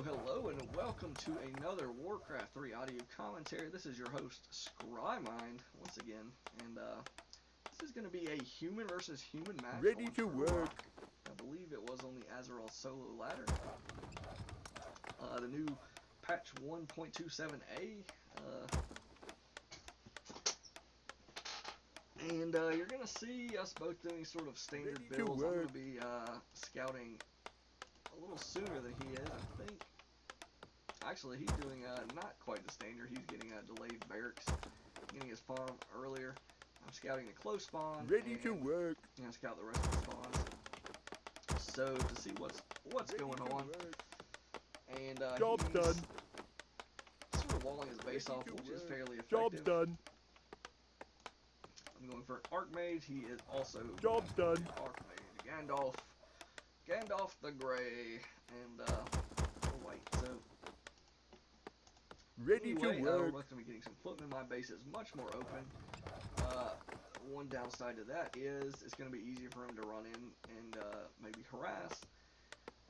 Hello, and welcome to another Warcraft 3 audio commentary. This is your host, ScryMind, once again, and this is going to be a human versus human match. Ready to work. I believe it was on the Azeroth solo ladder. The new patch 1.27a, and you're going to see us both doing sort of standard builds. I'm going to be scouting a little sooner than he is, I think. Actually, he's doing not quite the standard. He's getting delayed barracks, getting his farm earlier. I'm scouting the close spawn. Ready to work. And scout the rest of the spawns. So to see what's going on. And job's done. Sort of walling his base off, which is fairly effective. Job's done. I'm going for an Archmage. He is also job's done. Archmage. Gandalf the Grey, and oh wait, so ready anyway, to work. We're going to be getting some footmen. My base is much more open. One downside to that is it's going to be easier for him to run in and maybe harass.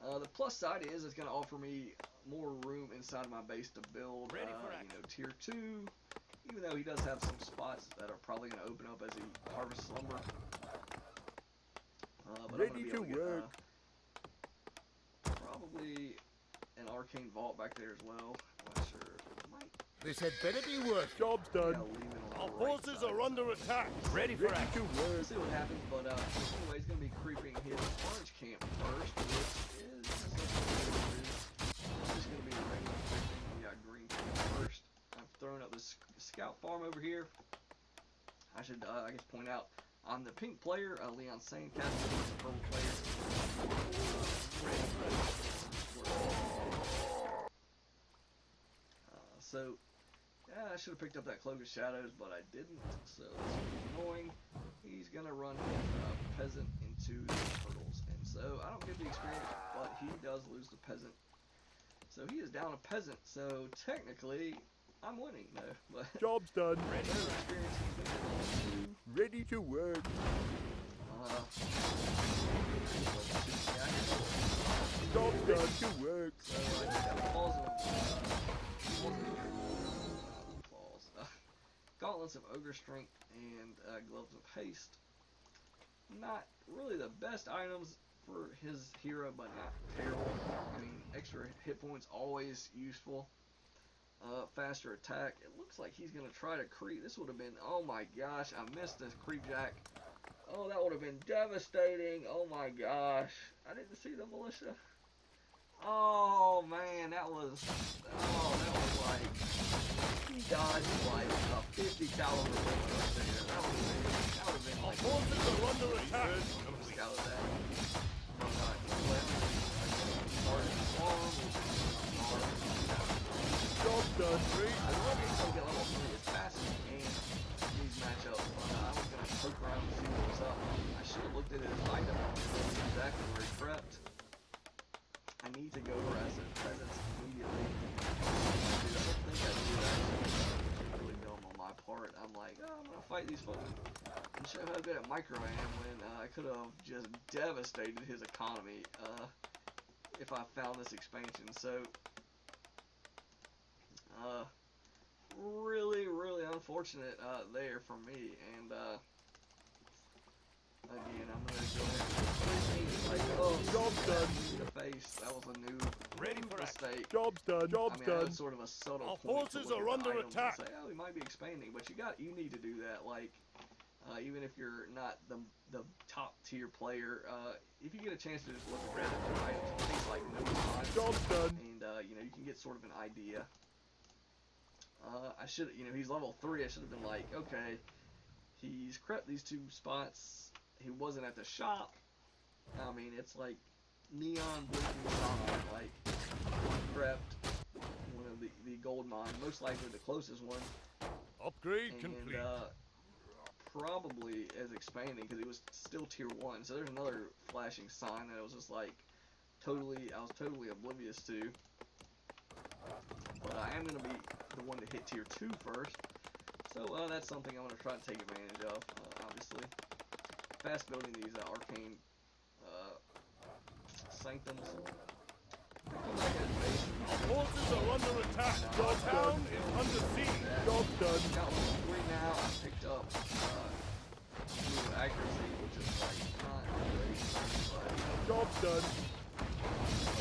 The plus side is it's going to offer me more room inside of my base to build, tier 2. Even though he does have some spots that are probably going to open up as he harvests lumber. But ready to work. Probably an arcane vault back there as well. I'm not sure. This had better be work. Job's done. Our forces are under attack. Ready for action. We'll see what happens, but anyway, he's going to be creeping his orange camp first, which is just going to be regular creeping. We got green camp first. I've thrown up this scout farm over here. I should, I guess, point out, I'm the pink player, Leon Sandcastle, the purple player. So, yeah, I should have picked up that Cloak of Shadows, but I didn't, so that's annoying. He's going to run his peasant into the turtles, and so I don't get the experience, but he does lose the peasant. So he is down a peasant, so technically, I'm winning, no. But job's done. Ready for experience. Ready to work. Job's done to work. So I just got a pause Gauntlets of Ogre Strength and Gloves of Haste. Not really the best items for his hero, but not terrible. I mean, extra hit points always useful. Faster attack. It looks like he's going to try to creep. This would have been, oh my gosh, I missed this creep jack. Oh, that would have been devastating. Oh my gosh. I didn't see the militia. Oh man, that was like, he dodged like a 50 caliber bullet right there. That would have been like, forces are under attack. I'm just out of that. Job's done. I love it so get level 3 as fast as you can in these matchups, but I was going to poke around and see what was up. I should have looked at his item exactly where he prepped. I need to go harass his presence immediately. Dude, I don't think I do that. It's really dumb on my part. I'm like, oh, I'm going to fight these folks and show how good at micro I am when I could have just devastated his economy if I found this expansion. So, really unfortunate there for me, and again, I'm gonna go ahead and like, oh, job's done. The face. That was a new mistake. Job's done. Job's I mean, done. That's sort of a subtle Our point forces to look are at under items attack. and say, oh, we might be expanding, but you need to do that. Like, even if you're not the top tier player, if you get a chance to just look at random items, things like no time, job's done, and you can get sort of an idea. I should, he's level 3. I should have been like, okay, he's crept these 2 spots. He wasn't at the shop. I mean, it's like neon blinking sign, like crept one of the gold mine, most likely the closest one. Upgrade complete. Probably as expanding because he was still tier 1. So there's another flashing sign that I was just like I was totally oblivious to. But I am going to be the one to hit tier 2 first. So that's something I'm going to try to take advantage of, obviously. Fast building these arcane sanctums. come back at his base. Our forces are under attack. Your town is under siege. Job done. Got level 3 now. I picked up new accuracy, which is like not great, but Job done.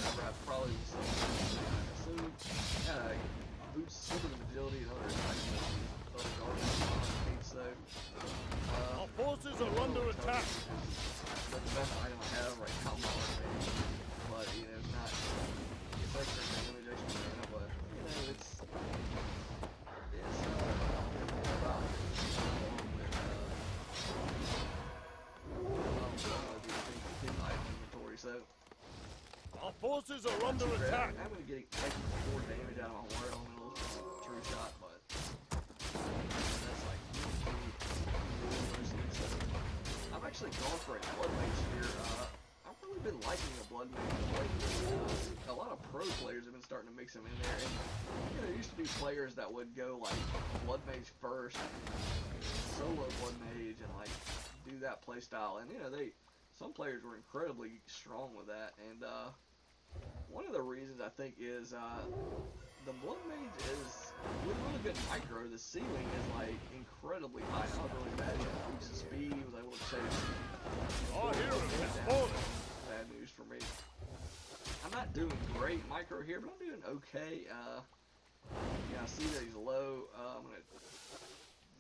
whatever. I probably assume boots slipping of agility and other garbage. So Our forces are under attack. that's the best item I have right now. But you know, it's not. It's extra damage, extra mana, but you know, it's about inventory. So Our forces are under attack. I'm gonna get extra 4 damage out of my war elemental true shot, but that's like I've actually gone for a blood mage here. I've really been liking the blood mage lately. A lot of pro players have been starting to mix them in there, and you know, there used to be players that would go like blood mage first, solo blood mage, and like do that play style. And you know, some players were incredibly strong with that, and one of the reasons I think is the blood mage is with really good micro. The ceiling is like incredibly high. Not really bad. He increased speed. Was able to chase. Our hero has fallen. Bad news for me. I'm not doing great micro here, but I'm doing okay. Yeah, I see that he's low. I'm gonna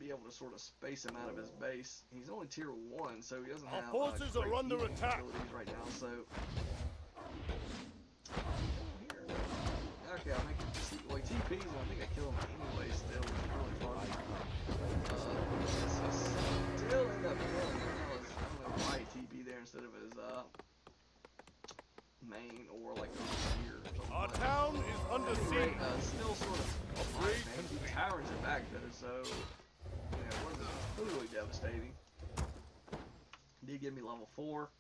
be able to sort of space him out of his base. He's only tier 1, so he doesn't have Our forces are under healing attack abilities right now. So okay, I'll make it. Well, he TPs, and I think I kill him anyway. Still, which is really fun. Still end up killing him. I don't know why he TP there instead of his main or like over here or something. Our town is under siege. Still sort of he towers it back though, so you know, it wasn't totally devastating. Did give me level 4.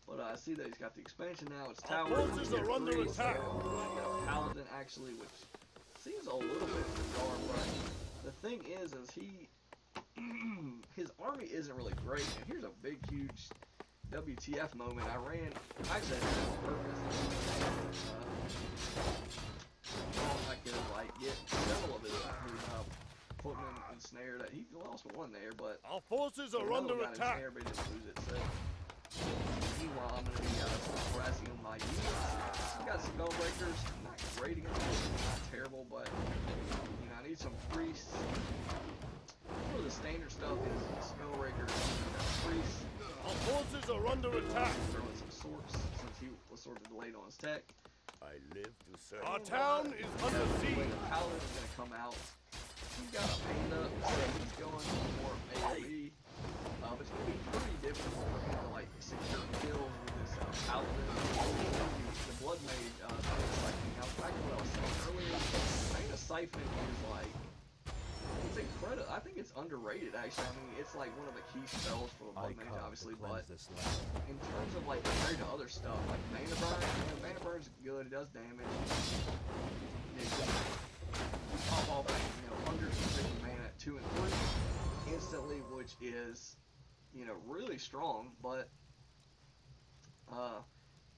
But I see that he's got the expansion now. It's tower. Forces are under attack. He's got a paladin actually, which seems a little bit bizarre. But the thing is he his army isn't really great. And here's a big, huge WTF moment. I actually had it on purpose. I could like get several of his footmen ensnared. He lost 1 there, but Our forces are under attack. Ensnared, but he didn't lose it. So. Meanwhile, I'm going to be harassing my units. I've got Spellbreakers. Not great against them. Not terrible, but you know, I need some priests. One of the standard stuff is Spellbreakers, priests. Our forces are under attack. Throwing some sorts since he was sort of delayed on his tech. I live to serve. Our town is under siege. The paladin is going to come out. He's got a panda, so he's going for AoE. But it's going to be pretty difficult for him to like secure kills with this paladin. The blood mage siphon. Now back to what I was saying earlier, Mana Siphon is like, it's incredible. I think it's underrated actually. I mean, it's like one of the key spells for the blood mage obviously, but in terms of like compared to other stuff, like Mana Burn, you know, Mana Burn's good, it does damage. It's pop off, you know, 150 mana at 2 and 3 instantly, which is, you know, really strong, but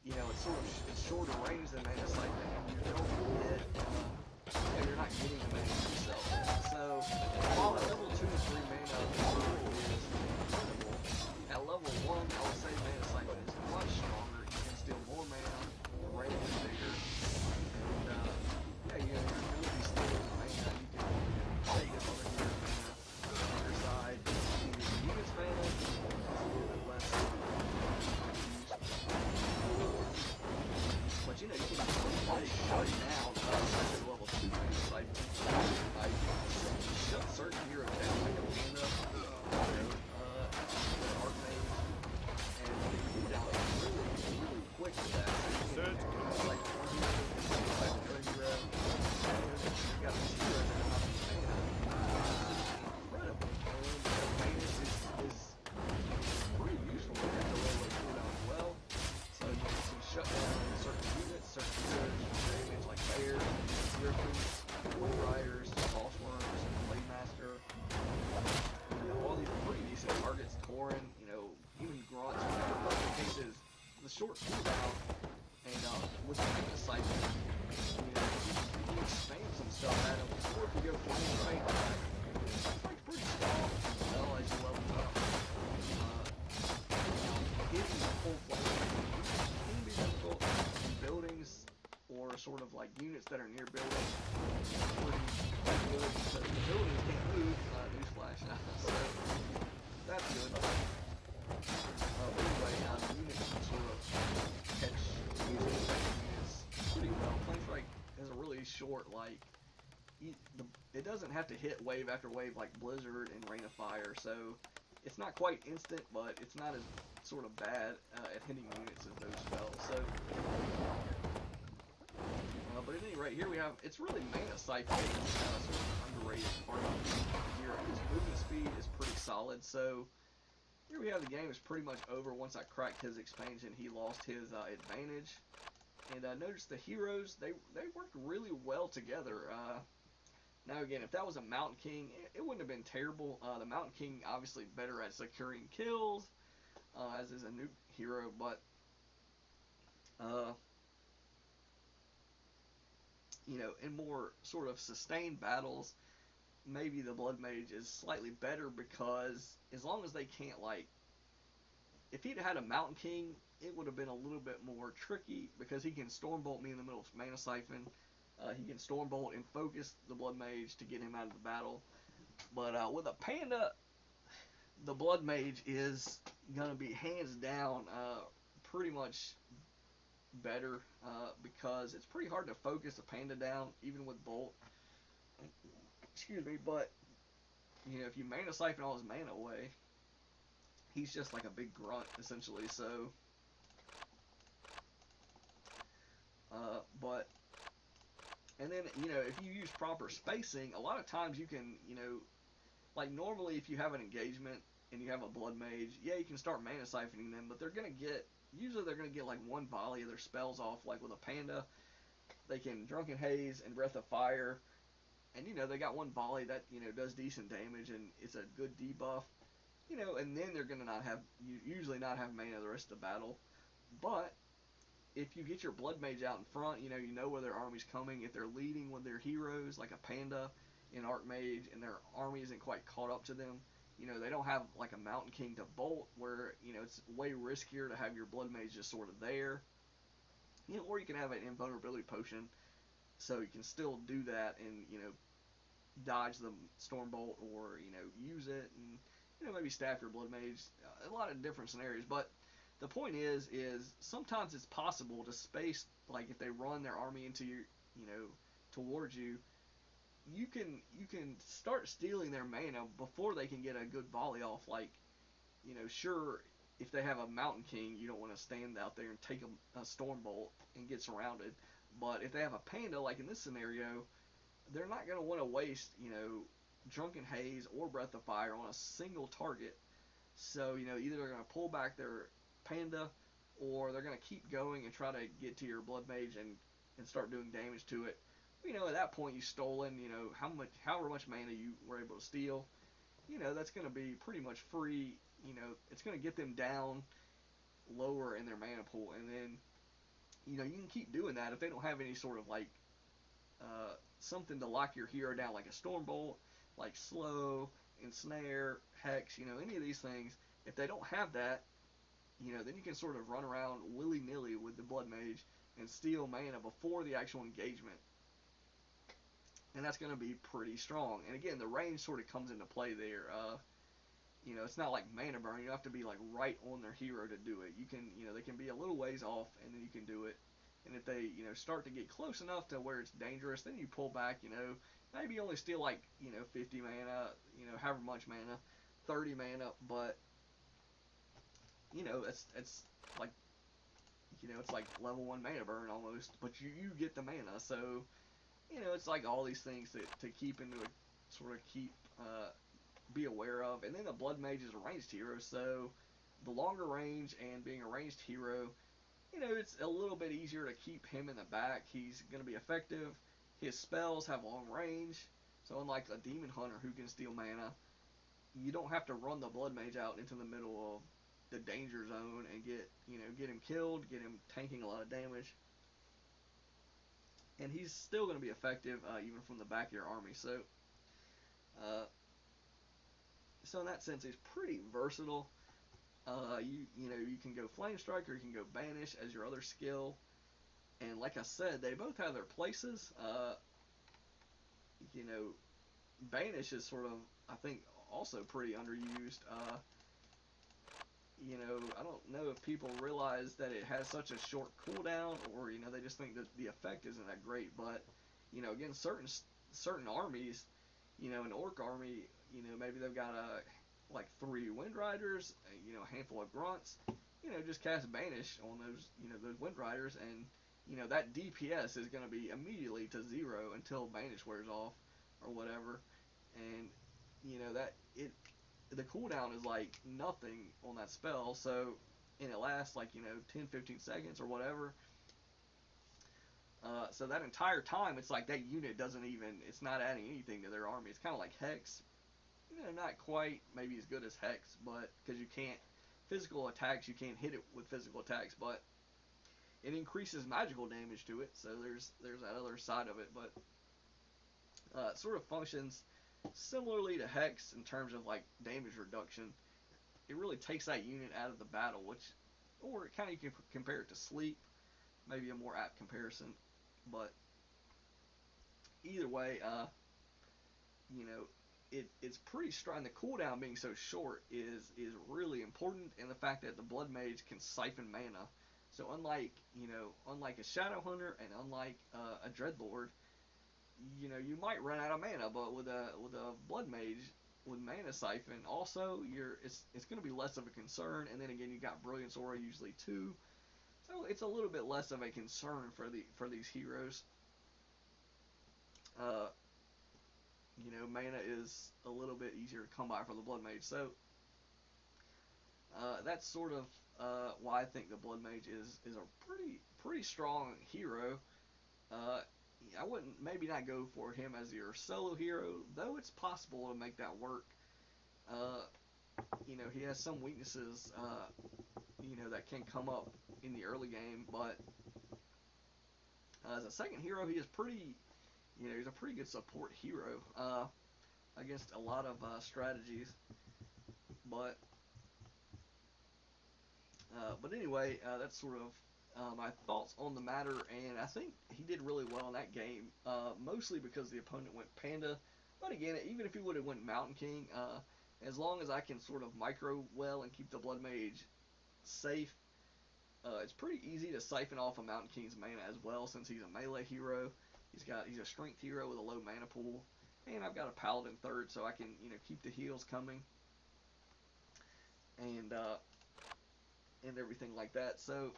you know, it's sort of shorter range than Mana Siphon, and you don't get, you're not getting the mana yourself. So while at level 2 and 3 mana is incredible, at level 1 I would say Mana Siphon is much stronger. You can steal more mana, the range is bigger, and yeah, you know, you're really stealing the mana. You can take it over here on the other side. Units mana is a little bit less used. But you know, you can shut down especially level 2 Mana Siphon. Like, shut certain heroes down like a panda, Archmage, and you can do that like really quick with that. So you can, like, one hero, like another hero, you got these heroes that have mana. Incredible. And mana is pretty useful when you have to level it cooldown as well. So you can shut down certain units, certain heroes, damage like bears, griffins, wood riders, false worms, blade master. You know, all these are pretty decent targets. Tauren, you know, even grunts. In most cases, the short cooldown and with the Mana Siphon, if you expand some stuff at him, or if you go flame right, it's pretty strong as well as you level up. Hitting the full flame can be difficult in buildings or sort of like units that are near buildings. Pretty good because the buildings can't move. Newsflash. So that's good. Anyway, the units can sort of catch units pretty well. Planestrike is a really short, like, it doesn't have to hit wave after wave like Blizzard and Rain of Fire, so it's not quite instant, but it's not as sort of bad at hitting units as those spells. So, but at any rate, here we have, it's really mana siphon, sort of an underrated part of here. His movement speed is pretty solid, so here we have the game is pretty much over. Once I cracked his expansion, he lost his advantage. And notice the heroes, they worked really well together. Now again, if that was a Mountain King, it wouldn't have been terrible. The Mountain King obviously better at securing kills, as is a new hero, but you know, in more sort of sustained battles, maybe the Blood Mage is slightly better because as long as they can't, like, if he'd had a Mountain King, it would have been a little bit more tricky because he can Stormbolt me in the middle of Mana Siphon. He can Stormbolt and focus the Blood Mage to get him out of the battle. But with a Panda, the Blood Mage is going to be hands down pretty much better because it's pretty hard to focus a Panda down, even with Bolt. Excuse me, but you know, if you Mana Siphon all his mana away, he's just like a big grunt, essentially, so... and then, you know, if you use proper spacing, a lot of times you can, you know, like normally if you have an engagement and you have a Blood Mage, yeah, you can start Mana Siphoning them, but they're going to get, usually they're going to get like one volley of their spells off, like with a Panda. They can Drunken Haze and Breath of Fire, and, you know, they got one volley that, you know, does decent damage, and it's a good debuff. You know, and then they're going to not have, usually not have mana the rest of the battle. But if you get your Blood Mage out in front, you know where their army's coming. If they're leading with their heroes, like a Panda in Archmage, and their army isn't quite caught up to them, you know, they don't have like a Mountain King to bolt, where, you know, it's way riskier to have your Blood Mage just sort of there. You know, or you can have an invulnerability potion, so you can still do that and, you know, dodge the Stormbolt, or, you know, use it and, you know, maybe staff your Blood Mage. A lot of different scenarios, but the point is sometimes it's possible to space, like if they run their army into your, you know, towards you, you can start stealing their mana before they can get a good volley off. Like, you know, sure, if they have a Mountain King, you don't want to stand out there and take a Stormbolt and get surrounded. But if they have a Panda, like in this scenario, they're not going to want to waste, you know, Drunken Haze or Breath of Fire on a single target. So, you know, either they're going to pull back their Panda, or they're going to keep going and try to get to your Blood Mage and start doing damage to it. You know, at that point you've stolen, you know, however much mana you were able to steal. You know, that's going to be pretty much free. You know, it's going to get them down lower in their mana pool, and then, you know, you can keep doing that if they don't have any sort of like something to lock your hero down, like a Stormbolt, like Slow, Ensnare, Hex, you know, any of these things. If they don't have that, you know, then you can sort of run around willy-nilly with the Blood Mage and steal mana before the actual engagement. And that's going to be pretty strong. And again, the range sort of comes into play there. You know, it's not like mana burn. You don't have to be like right on their hero to do it. You can, you know, they can be a little ways off, and then you can do it. And if they, you know, start to get close enough to where it's dangerous, then you pull back, you know, maybe only steal like, you know, 50 mana, you know, however much mana, 30 mana, but, you know, it's like, you know, it's like level 1 mana burn almost, but you get the mana, so, you know, it's like all these things to keep into a, sort of keep, be aware of. And then the Blood Mage is a ranged hero, so the longer range and being a ranged hero, you know, it's a little bit easier to keep him in the back. He's going to be effective. His spells have long range, so unlike a Demon Hunter who can steal mana, you don't have to run the Blood Mage out into the middle of the danger zone and get him killed, get him tanking a lot of damage. and he's still going to be effective even from the back of your army. Uh, so in that sense, he's pretty versatile. You know, you can go Flame Strike or you can go Banish as your other skill. And like I said, they both have their places. You know, Banish is sort of, I think, also pretty underused. You know, I don't know if people realize that it has such a short cooldown, or you know, they just think that the effect isn't that great. But you know, again, certain armies, you know, an Orc army, you know, maybe they've got like 3 Wind Riders, you know, a handful of Grunts. You know, just cast Banish on those, you know, those Wind Riders, and you know that DPS is going to be immediately to 0 until Banish wears off or whatever, and you know that the cooldown is like nothing on that spell, so and it lasts like, you know, 10-15 seconds or whatever. So that entire time, it's like that unit doesn't even, it's not adding anything to their army. It's kind of like Hex, you know, not quite maybe as good as Hex, but because you can't, physical attacks, you can't hit it with physical attacks, but it increases magical damage to it, so there's that other side of it, but it sort of functions similarly to Hex in terms of like damage reduction. It really takes that unit out of the battle, which, or kind of you can compare it to Sleep, maybe a more apt comparison, but either way, you know, it's pretty strong. The cooldown being so short is really important, and the fact that the Blood Mage can siphon mana. So unlike a Shadow Hunter and unlike a Dreadlord, you know, you might run out of mana, but with a Blood Mage with Mana Siphon, also it's going to be less of a concern. And then again, you got Brilliance Aura usually too, so it's a little bit less of a concern for these heroes. You know, mana is a little bit easier to come by for the Blood Mage, so that's sort of why I think the Blood Mage is a pretty strong hero. I wouldn't maybe not go for him as your solo hero, though it's possible to make that work. You know, he has some weaknesses, you know, that can come up in the early game, but as a second hero, he is pretty, you know, he's a pretty good support hero against a lot of strategies. But anyway, that's sort of my thoughts on the matter, and I think he did really well in that game, mostly because the opponent went Panda. But again, even if he would have went Mountain King, as long as I can sort of micro well and keep the Blood Mage safe, it's pretty easy to siphon off a Mountain King's mana as well, since he's a melee hero. He's a strength hero with a low mana pool, and I've got a Paladin third, so I can, you know, keep the heals coming, and everything like that. So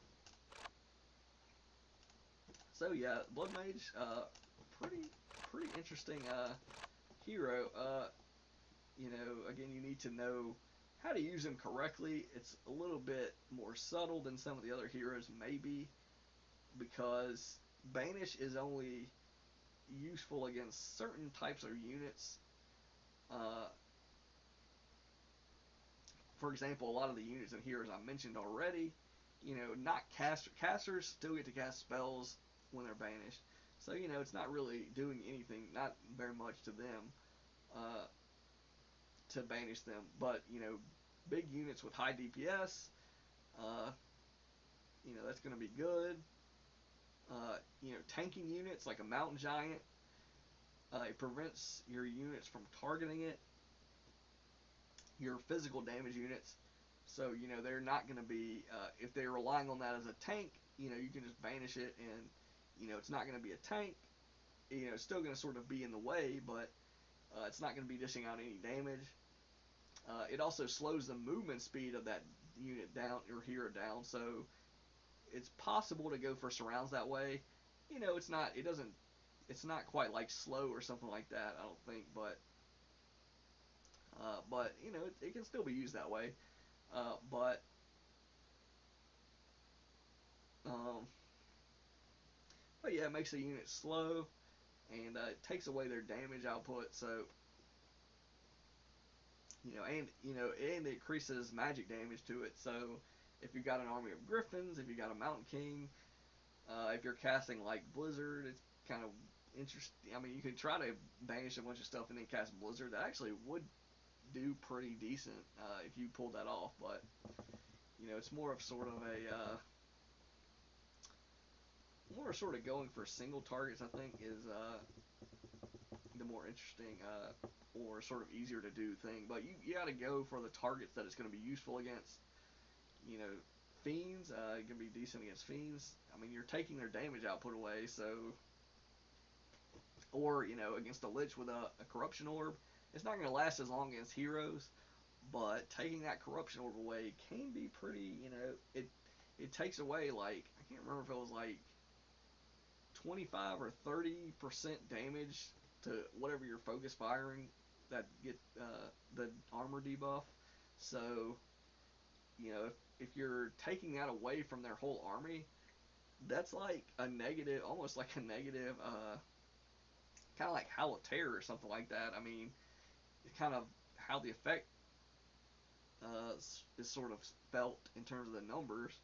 yeah, Blood Mage, pretty interesting hero. You know, again, you need to know how to use him correctly. It's a little bit more subtle than some of the other heroes, maybe, because Banish is only useful against certain types of units. For example, a lot of the units and heroes I mentioned already, you know, not casters still get to cast spells when they're banished. So, you know, it's not really doing anything, not very much to them, to banish them. But, you know, big units with high DPS, you know, that's going to be good. You know, tanking units like a Mountain Giant, it prevents your units from targeting it. Your physical damage units, so, you know, they're not going to be, if they're relying on that as a tank, you know, you can just banish it, and, you know, it's not going to be a tank. You know, it's still going to sort of be in the way, but it's not going to be dishing out any damage. It also slows the movement speed of that unit down, or hero down, so it's possible to go for surrounds that way. You know, it's not quite like slow or something like that, I don't think, but you know, it can still be used that way. But yeah, it makes the unit slow, and it takes away their damage output. So, and it increases magic damage to it. So if you've got an army of Griffins, if you got a Mountain King, if you're casting like Blizzard, kind of interesting. I mean, you could try to banish a bunch of stuff and then cast Blizzard. That actually would do pretty decent if you pulled that off, but you know, it's more of sort of a more sort of going for single targets. I think is the more interesting or sort of easier to do thing. But you got to go for the targets that it's going to be useful against. You know, fiends, it can be decent against fiends. I mean, you're taking their damage output away, so. Or, you know, against a lich with a corruption orb, it's not going to last as long as heroes, but taking that corruption orb away can be pretty, you know, it takes away, like, I can't remember if it was like 25 or 30% damage to whatever you're focus firing that get the armor debuff. So, you know, if you're taking that away from their whole army, that's like a negative, almost like a negative, kind of like Howl of Terror or something like that. I mean, it's kind of how the effect is sort of felt in terms of the numbers.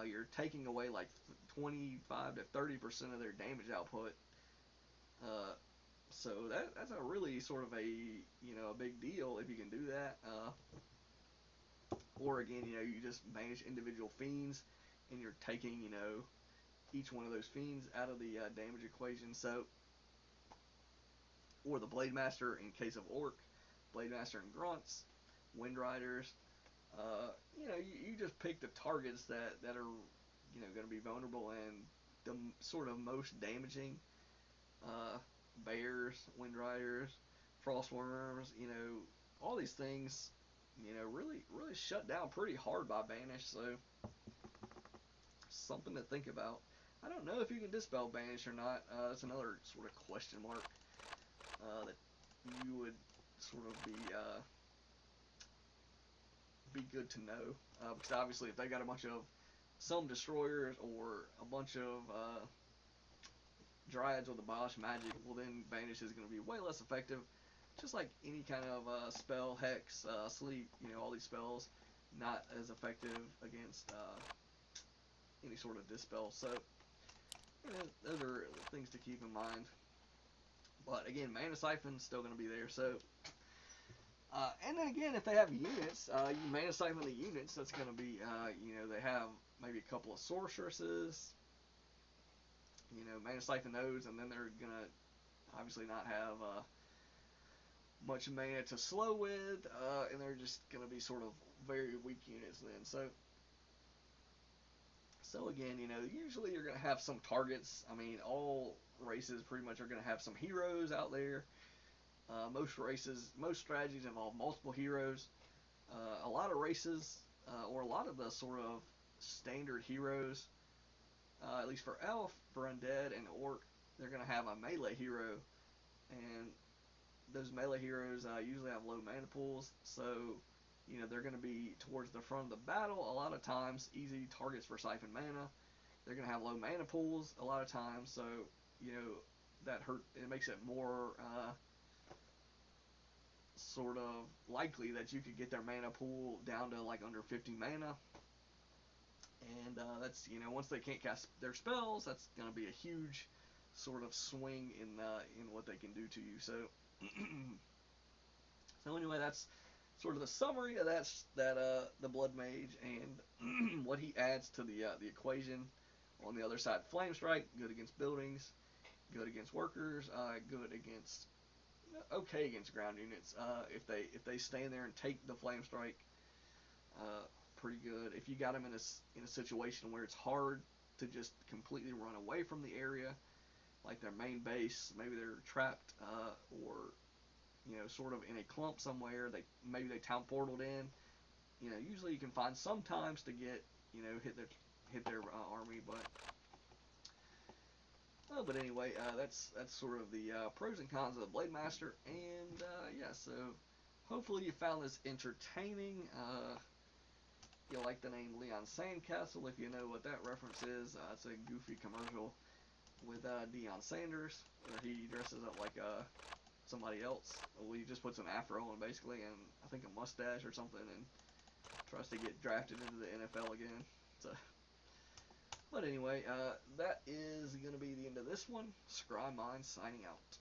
You're taking away like 25 to 30% of their damage output. So that's a really sort of a, you know, a big deal if you can do that. Or again, you know, you just banish individual fiends and you're taking, you know, each one of those fiends out of the damage equation. So, or the Blade Master in case of Orc, Blade Master and Grunts, Wind Riders. You know, you just pick the targets that are, you know, going to be vulnerable and the sort of most damaging. Bears, Wind Riders, Frostworms, you know, all these things, you know, really shut down pretty hard by Banish. So something to think about. I don't know if you can dispel Banish or not. That's another sort of question mark that you would sort of be good to know, because obviously if they got a bunch of some destroyers or a bunch of dryads with abolish magic, well then Banish is going to be way less effective. Just like any kind of spell, hex, sleep, you know, all these spells, not as effective against any sort of dispel. So those are things to keep in mind. But again, Mana Siphon's still going to be there. So, and then again, if they have units, you Mana Siphon the units. That's going to be, you know, they have maybe a couple of sorceresses. You know, Mana Siphon those, and then they're going to obviously not have much mana to slow with, and they're just going to be sort of very weak units then. So again, you know, usually you're going to have some targets. I mean, all races pretty much are going to have some heroes out there. Most strategies involve multiple heroes. A lot of races, or a lot of the sort of standard heroes, at least for Elf, for Undead, and Orc, they're going to have a melee hero. And those melee heroes usually have low mana pools, so you know they're going to be towards the front of the battle a lot of times, easy targets for siphon mana. They're going to have low mana pools a lot of times, so you know it makes it more sort of likely that you could get their mana pool down to like under 50 mana. And that's, you know, once they can't cast their spells, that's going to be a huge sort of swing in what they can do to you. So so anyway, that's sort of the summary of that the Blood Mage and what he adds to the equation. On the other side, Flame Strike, good against buildings, good against workers, good against okay against ground units. If they stand there and take the Flame Strike, pretty good. If you got them in a situation where it's hard to just completely run away from the area, like their main base, maybe they're trapped, or you know, sort of in a clump somewhere. Maybe they town portaled in. You know, usually you can find sometimes to get, you know, hit their army, but anyway, that's sort of the pros and cons of the Blade Master, and yeah, so hopefully you found this entertaining. You like the name Leon Sandcastle, if you know what that reference is. It's a goofy commercial with Deion Sanders, where he dresses up like somebody else. Well, he just puts an afro on basically, and I think a mustache or something, and tries to get drafted into the NFL again. So, but anyway, that is going to be the end of this this one, ScryMind signing out.